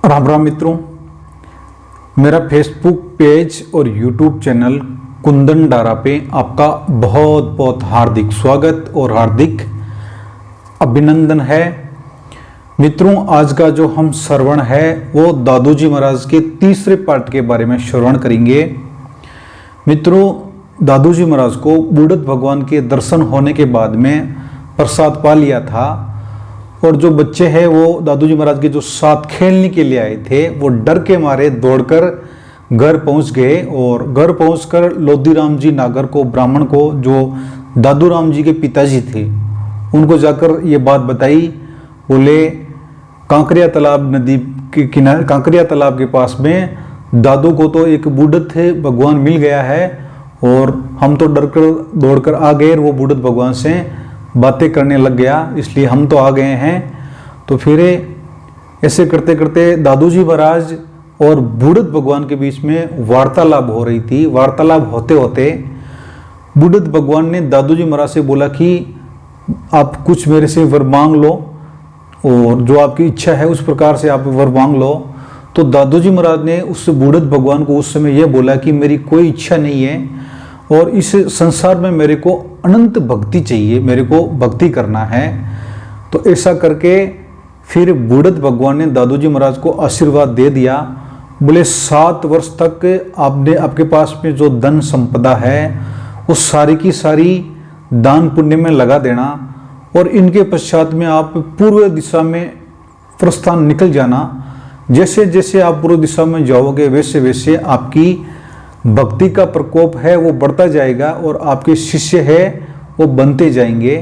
राम राम मित्रों, मेरा Facebook page और यूट्यूब चैनल कुंदन डारा पे आपका बहुत बहुत हार्दिक स्वागत और हार्दिक अभिनंदन है। मित्रों, आज का जो हम श्रवण है वो दादू जी महाराज के तीसरे पार्ट के बारे में श्रवण करेंगे। मित्रों, दादू जी महाराज को बूढ़त भगवान के दर्शन होने के बाद में प्रसाद पा लिया था और जो बच्चे हैं वो दादू जी महाराज के जो साथ खेलने के लिए आए थे वो डर के मारे दौड़कर घर पहुंच गए और घर पहुंचकर लोधी राम जी नागर को, ब्राह्मण को, जो दादू राम जी के पिताजी थे, उनको जाकर ये बात बताई। बोले कांकरिया तालाब नदी के किनारे, कांकरिया तालाब के पास में दादू को तो एक बूढ़त भगवान मिल गया है और हम तो डर कर दौड़कर आ गए। वो बूढ़त भगवान से बातें करने लग गया, इसलिए हम तो आ गए हैं। तो फिर ऐसे करते करते दादू जी महाराज और बूढ़त भगवान के बीच में वार्तालाप हो रही थी। वार्तालाप होते होते बूढ़त भगवान ने दादू जी महाराज से बोला कि आप कुछ मेरे से वर मांग लो और जो आपकी इच्छा है उस प्रकार से आप वर मांग लो। तो दादू जी महाराज ने उस बूढ़त भगवान को उस समय यह बोला कि मेरी कोई इच्छा नहीं है और इस संसार में मेरे को अनंत भक्ति चाहिए, मेरे को भक्ति करना है। तो ऐसा करके फिर बूढ़त भगवान ने दादू जी महाराज को आशीर्वाद दे दिया। बोले 7 वर्ष तक आपने, आपके पास में जो धन संपदा है वो सारी की सारी दान पुण्य में लगा देना और इनके पश्चात में आप पूर्व दिशा में प्रस्थान निकल जाना। जैसे जैसे आप पूर्व दिशा में जाओगे वैसे वैसे आपकी भक्ति का प्रकोप है वो बढ़ता जाएगा और आपके शिष्य है वो बनते जाएंगे।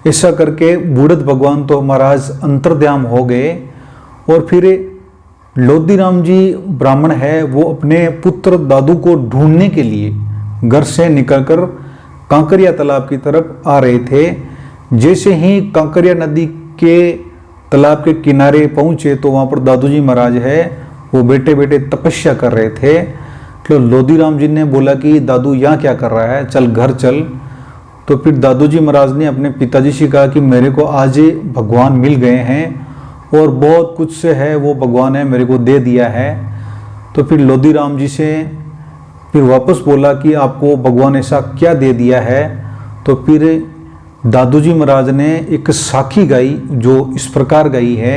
ऐसा करके बूढ़त भगवान तो महाराज अंतर्ध्यान हो गए और फिर लोधी राम जी ब्राह्मण है वो अपने पुत्र दादू को ढूंढने के लिए घर से निकलकर कांकरिया तालाब की तरफ आ रहे थे। जैसे ही कांकरिया नदी के तालाब के किनारे पहुंचे तो वहाँ पर दादू जी महाराज है वो बैठे बैठे तपस्या कर रहे थे। तो लोधी राम जी ने बोला कि दादू यहाँ क्या कर रहा है, चल घर चल। तो फिर दादू जी महाराज ने अपने पिताजी से कहा कि मेरे को आज भगवान मिल गए हैं और बहुत कुछ से है वो भगवान है मेरे को दे दिया है। तो फिर लोधी राम जी से फिर वापस बोला कि आपको भगवान ऐसा क्या दे दिया है। तो फिर दादू जी महाराज ने एक साखी गाई जो इस प्रकार गाई है।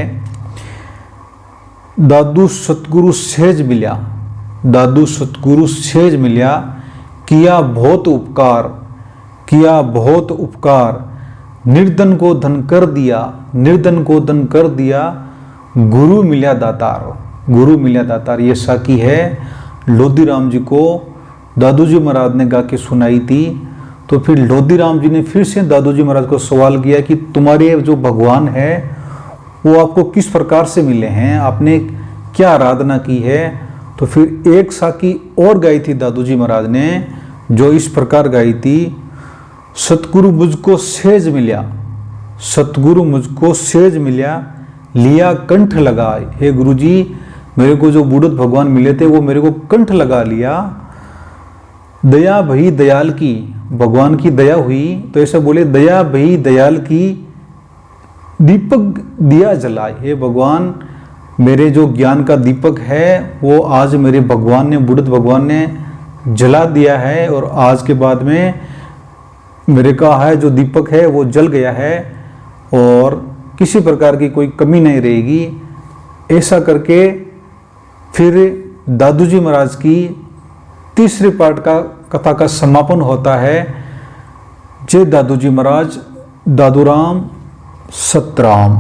दादू सतगुरु सहज मिल्या, दादू सतगुरु सहज मिल्या, किया बहुत उपकार, किया बहुत उपकार, निर्धन को धन कर दिया, निर्धन को धन कर दिया, गुरु मिल्या दातार, गुरु मिल्या दातार। ये साखी है लोधी राम जी को दादू जी महाराज ने गा के सुनाई थी। तो फिर लोधी राम जी ने फिर से दादू जी महाराज को सवाल किया कि तुम्हारे जो भगवान है वो आपको किस प्रकार से मिले हैं, आपने क्या आराधना की है। तो फिर एक साखी और गाई थी दादू जी महाराज ने जो इस प्रकार गाई थी। सतगुरु मुझको सहज मिल्या, सतगुरु मुझको सहज मिल्या, लिया कंठ लगाए। हे गुरु जी, मेरे को जो बूढ़त भगवान मिले थे वो मेरे को कंठ लगा लिया। दया भई दयाल की, भगवान की दया हुई तो ऐसे बोले दया भई दयाल की, दीपक दिया जलाए। हे भगवान, मेरे जो ज्ञान का दीपक है वो आज मेरे भगवान ने, बूढ़त भगवान ने जला दिया है और आज के बाद में मेरे का है जो दीपक है वो जल गया है और किसी प्रकार की कोई कमी नहीं रहेगी। ऐसा करके फिर दादू जी महाराज की तीसरे पार्ट का कथा का समापन होता है। जय दादू जी महाराज, दादू राम, सतराम।